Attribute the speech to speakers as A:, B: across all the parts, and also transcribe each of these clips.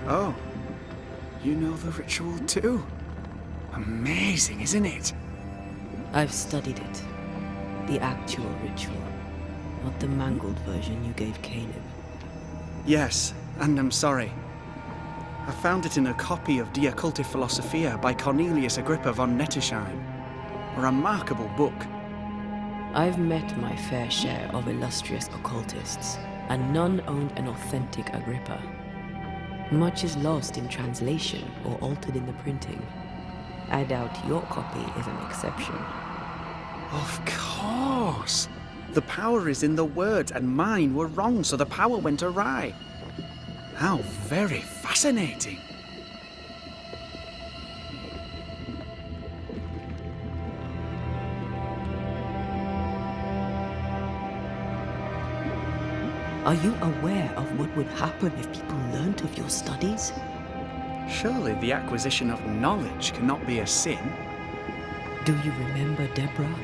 A: Oh, you know the ritual too? Amazing, isn't it?
B: I've studied it. The actual ritual, not the mangled version you gave Caleb.
A: Yes, and I'm sorry. I found it in a copy of De Occulti Philosophia by Cornelius Agrippa von Nettesheim. A remarkable book.
B: I've met my fair share of illustrious occultists, and none owned an authentic Agrippa. Much is lost in translation or altered in the printing. I doubt your copy is an exception.
A: Of course! The power is in the words, and mine were wrong, so the power went awry. How very fascinating!
B: Are you aware of what would happen if people learnt of your studies?
A: Surely the acquisition of knowledge cannot be a sin.
B: Do you remember Deborah?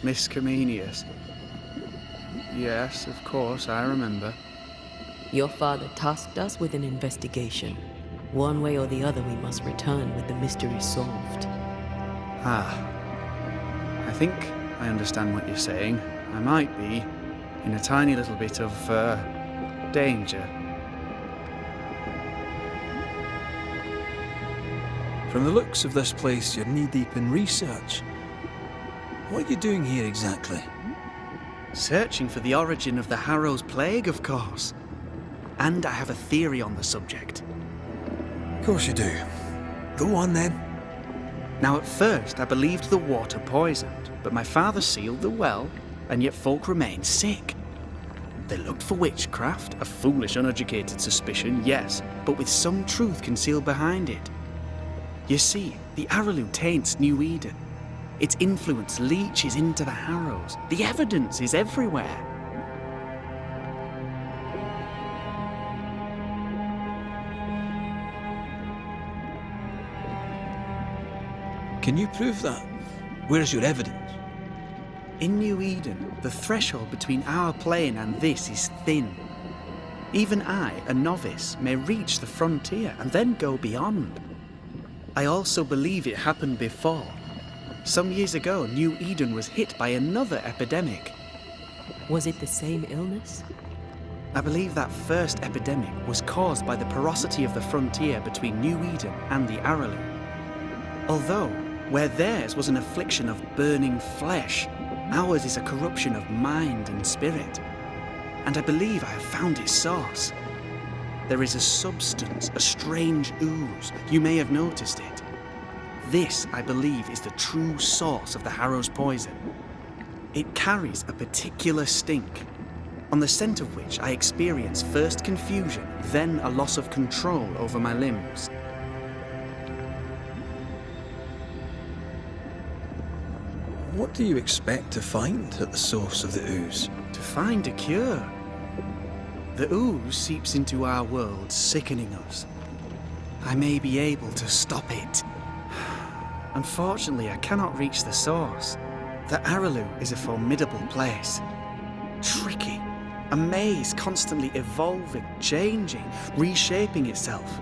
A: Miss Comenius. Yes, of course, I remember.
B: Your father tasked us with an investigation. One way or the other, we must return with the mystery solved.
A: I think I understand what you're saying. I might be in a tiny little bit of, danger.
C: From the looks of this place, you're knee-deep in research. What are you doing here exactly?
A: Searching for the origin of the Harrows plague, of course. And I have a theory on the subject.
C: Of course you do. Go on then.
A: Now, at first, I believed the water poisoned, but my father sealed the well, and yet folk remained sick. They looked for witchcraft, a foolish, uneducated suspicion, yes, but with some truth concealed behind it. You see, the Araloo taints New Eden. Its influence leaches into the Harrows. The evidence is everywhere.
C: Can you prove that? Where's your evidence?
A: In New Eden, the threshold between our plane and this is thin. Even I, a novice, may reach the frontier and then go beyond. I also believe it happened before. Some years ago, New Eden was hit by another epidemic.
B: Was it the same illness?
A: I believe that first epidemic was caused by the porosity of the frontier between New Eden and the Araloo. Although, where theirs was an affliction of burning flesh, ours is a corruption of mind and spirit. And I believe I have found its source. There is a substance, a strange ooze. You may have noticed it. This, I believe, is the true source of the Harrows poison. It carries a particular stink, on the scent of which I experience first confusion, then a loss of control over my limbs.
C: What do you expect to find at the source of the ooze?
A: To find a cure. The ooze seeps into our world, sickening us. I may be able to stop it. Unfortunately, I cannot reach the source. The Araloo is a formidable place. Tricky. A maze constantly evolving, changing, reshaping itself.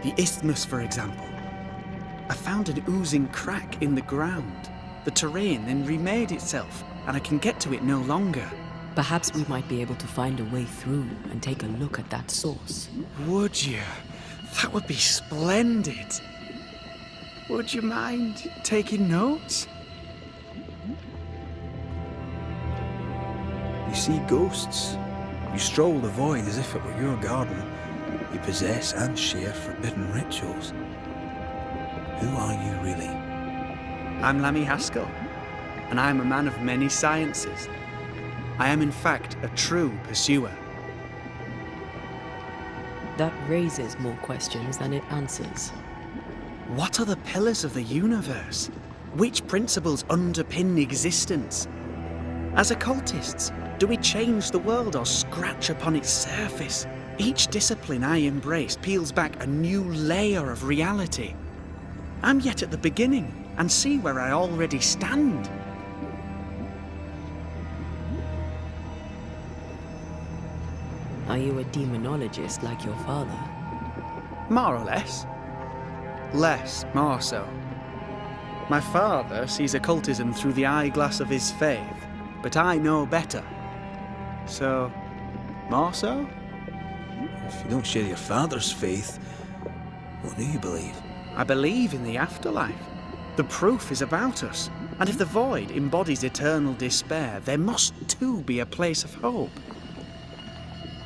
A: The isthmus, for example. I found an oozing crack in the ground. The terrain then remade itself, and I can get to it no longer.
B: Perhaps we might be able to find a way through and take a look at that source.
A: Would you? That would be splendid. Would you mind taking notes?
C: You see ghosts. You stroll the void as if it were your garden. You possess and share forbidden rituals. Who are you really?
A: I'm Lammy Haskell, and I'm a man of many sciences. I am in fact a true pursuer.
B: That raises more questions than it answers.
A: What are the pillars of the universe? Which principles underpin existence? As occultists, do we change the world or scratch upon its surface? Each discipline I embrace peels back a new layer of reality. I'm yet at the beginning, and see where I already stand.
B: Are you a demonologist like your father?
A: More or less. Less, more so. My father sees occultism through the eyeglass of his faith, but I know better. So, more so?
C: If you don't share your father's faith, what do you believe?
A: I believe in the afterlife. The proof is about us. And if the void embodies eternal despair, there must too be a place of hope.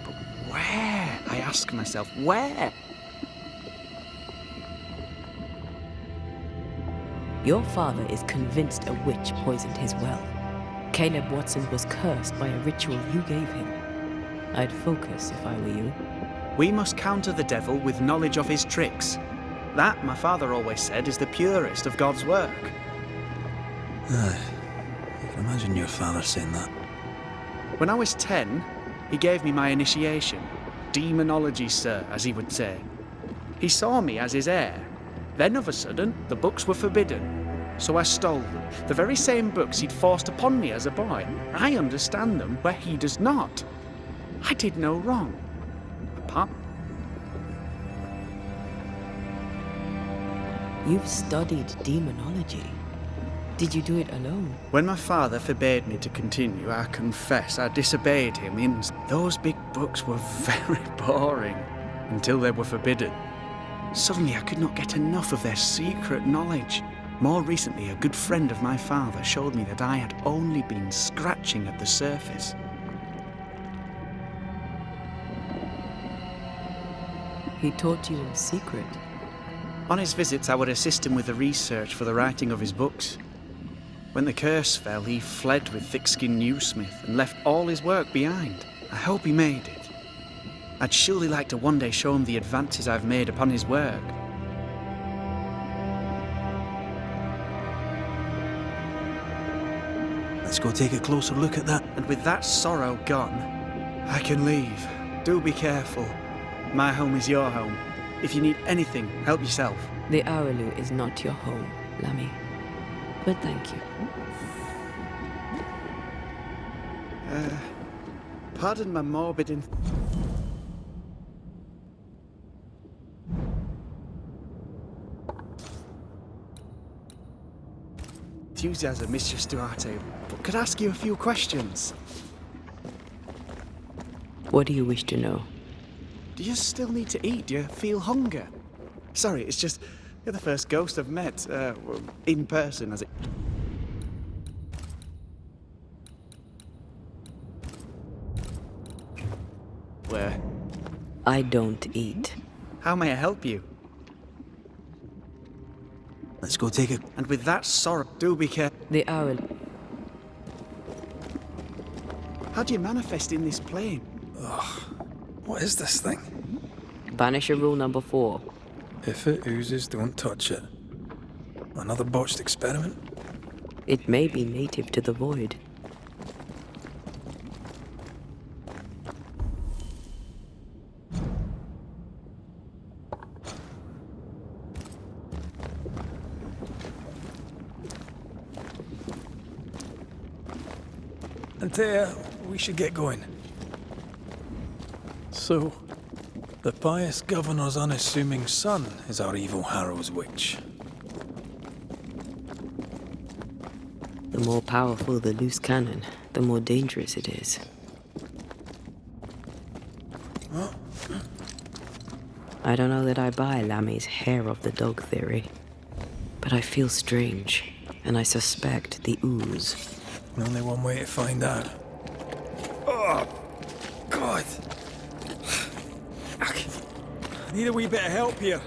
A: But where? I ask myself, where?
B: Your father is convinced a witch poisoned his well. Caleb Watson was cursed by a ritual you gave him. I'd focus if I were you.
A: We must counter the devil with knowledge of his tricks. That, my father always said, is the purest of God's work.
C: Aye. I can imagine your father saying that.
A: When I was 10, he gave me my initiation. Demonology, sir, as he would say. He saw me as his heir. Then, of a sudden, the books were forbidden. So I stole them. The very same books he'd forced upon me as a boy. I understand them where he does not. I did no wrong. Apart...
B: You've studied demonology. Did you do it alone?
A: When my father forbade me to continue, I confess I disobeyed him. Those big books were very boring until they were forbidden. Suddenly I could not get enough of their secret knowledge. More recently, a good friend of my father showed me that I had only been scratching at the surface.
B: He taught you in secret.
A: On his visits, I would assist him with the research for the writing of his books. When the curse fell, he fled with thick-skinned Newsmith and left all his work behind. I hope he made it. I'd surely like to one day show him the advances I've made upon his work.
C: Let's go take a closer look at that.
A: And with that sorrow gone, I can leave. Do be careful. My home is your home. If you need anything, help yourself.
B: The Araloo is not your home, Lammy. But thank you.
A: Pardon my morbid enthusiasm, Mistress Duarte, but could I ask you a few questions?
B: What do you wish to know?
A: Do you still need to eat? Do you feel hunger? Sorry, it's just you're the first ghost I've met in person, as it. Where?
B: I don't eat.
A: How may I help you?
C: Let's go take a...
A: And with that sorrow, do be careful.
B: The Araloo.
A: How do you manifest in this plane?
C: What is this thing?
B: Banisher rule number 4.
C: If it oozes, don't touch it. Another botched experiment?
B: It may be native to the void.
C: Antea, we should get going. So, the pious governor's unassuming son is our evil Harrows witch.
B: The more powerful the loose cannon, the more dangerous it is. I don't know that I buy Lammy's hair of the dog theory, but I feel strange, and I suspect the ooze.
C: Only one way to find out. Oh, God. I need a wee bit of help here.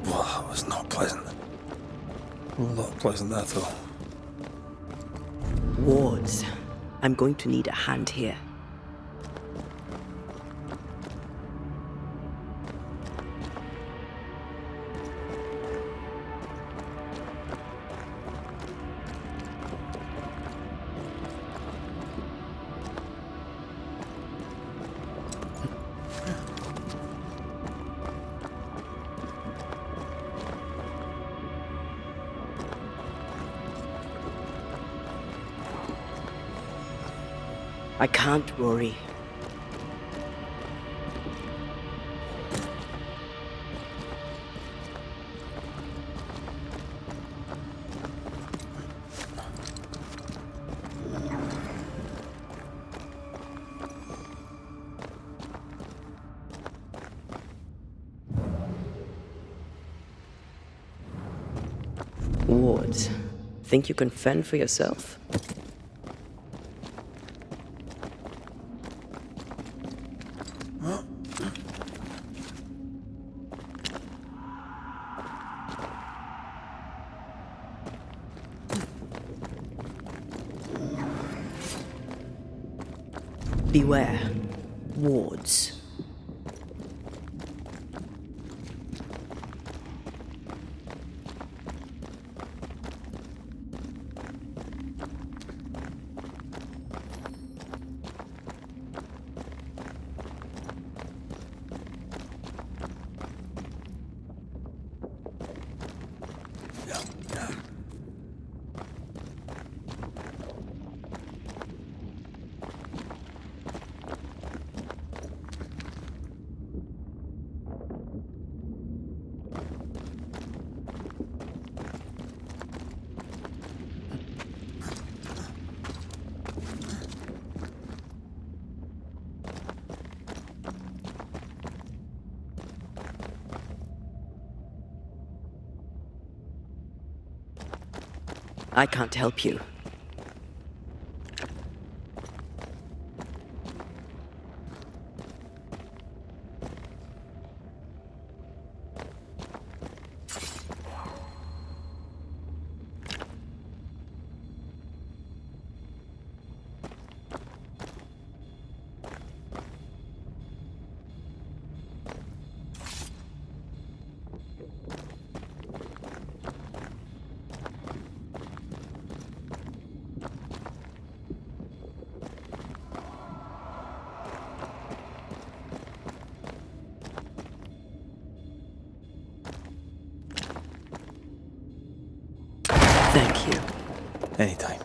C: Well, that was not pleasant. Well, not pleasant at all.
B: Wards, I'm going to need a hand here. I can't, Rory. Wards, think you can fend for yourself? Beware. Wards. I can't help you. Thank you.
C: Anytime.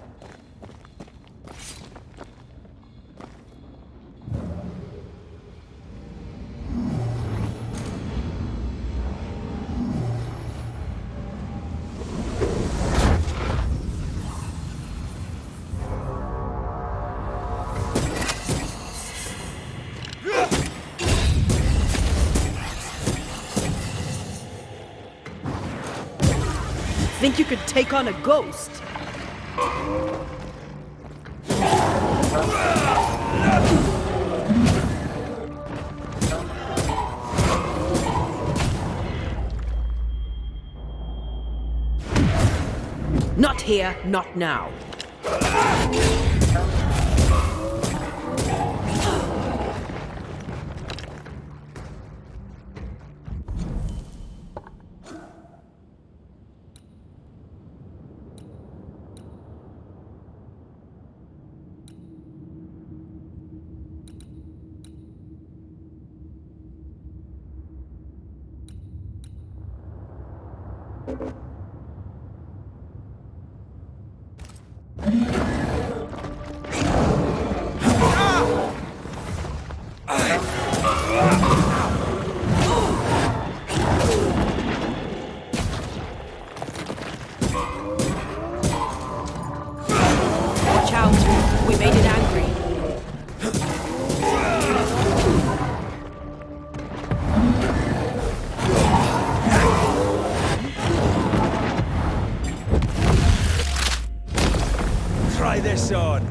B: Think you could take on a ghost? Not here, not now. Made it angry.
C: Try this on.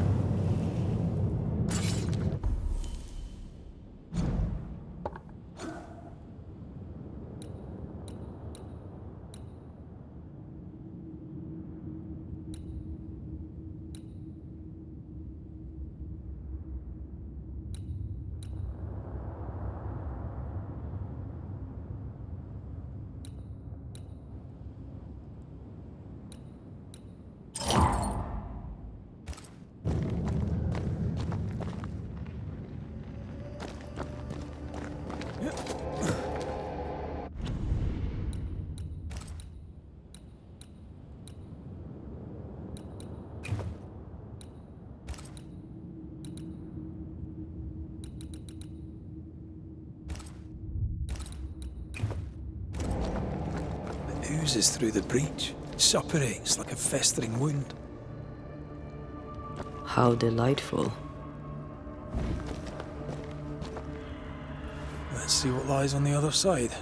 C: Oozes through the breach, suppurates like a festering wound.
B: How delightful.
C: Let's see what lies on the other side.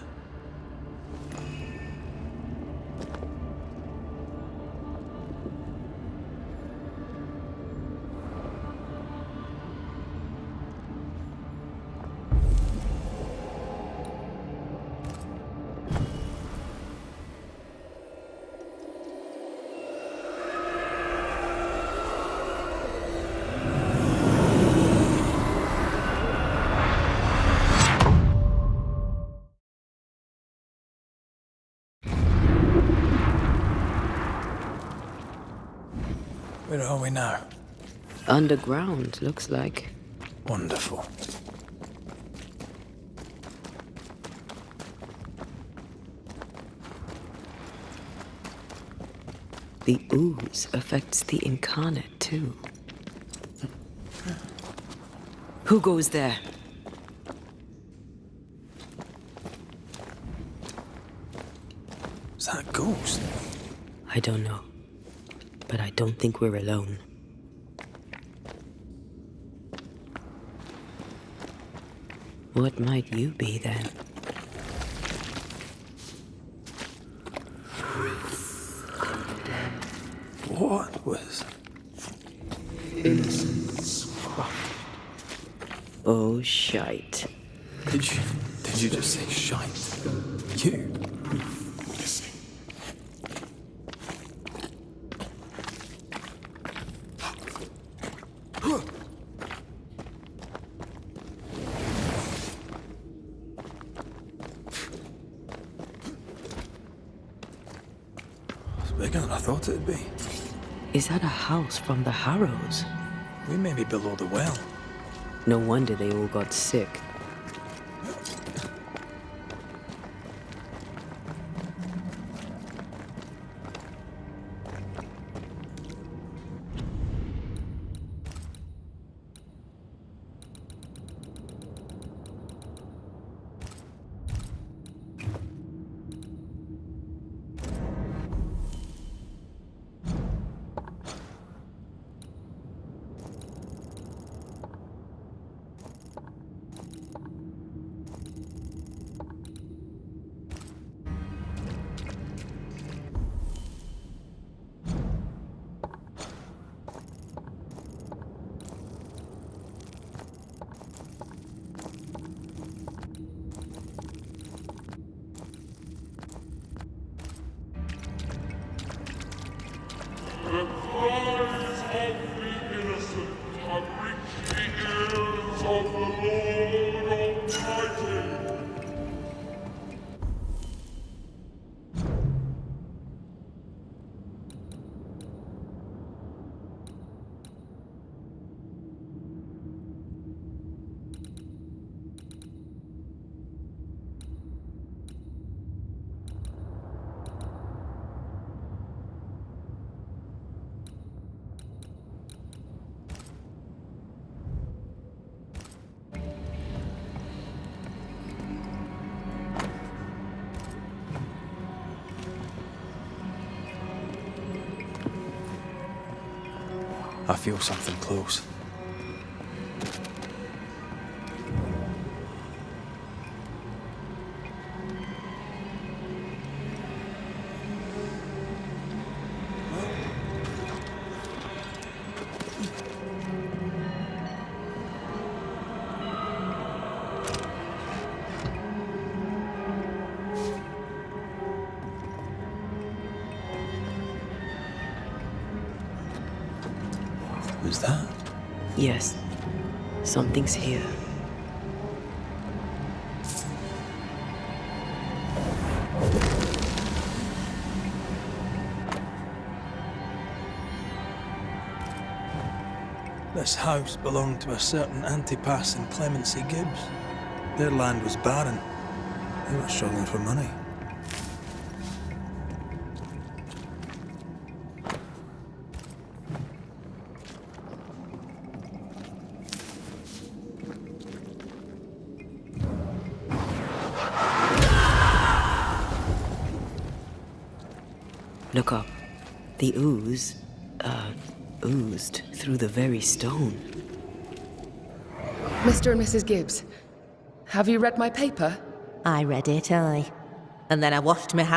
C: Where are we now?
B: Underground, looks like.
C: Wonderful.
B: The ooze affects the incarnate, too. Who goes there?
C: Is that a ghost?
B: I don't know. But I don't think we're alone. What might you be, then?
C: What was
B: Innocence. Oh, shite.
C: Did you just say shite? You? It's bigger than I thought it'd be.
B: Is that a house from the Harrows?
C: We may be below the well.
B: No wonder they all got sick.
D: The cries of the innocent have reached the ears of the Lord Almighty.
C: I feel something close. Was that?
B: Yes, something's here.
C: This house belonged to a certain Antipas and Clemency Gibbs. Their land was barren. They were struggling for money.
B: Look up. The ooze, oozed through the very stone.
E: Mr. and Mrs. Gibbs, have you read my paper?
F: I read it, aye. And then I washed my hands